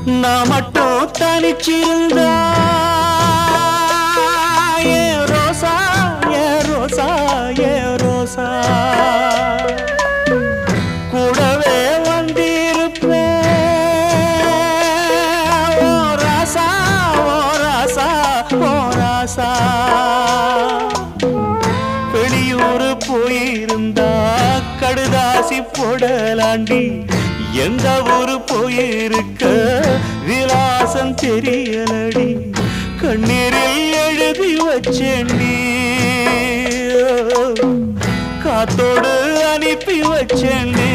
நான் மட்டும் தனிச்சிருந்தா ஏ ரோசா ஏ ரோசா ஏ ரோசா கூடவே வந்திருப்பேன் ஓ ராசா ஓ ராசா ஓ ராசா வெளியூர் போயிருந்தா கடுதாசி போடலாண்டி எந்த ஊரு போயிருக்க விலாசம் தெரியலடி கண்ணீரில் எழுதி வச்சேண்டி காத்தோடு அனுப்பி வச்சேண்டி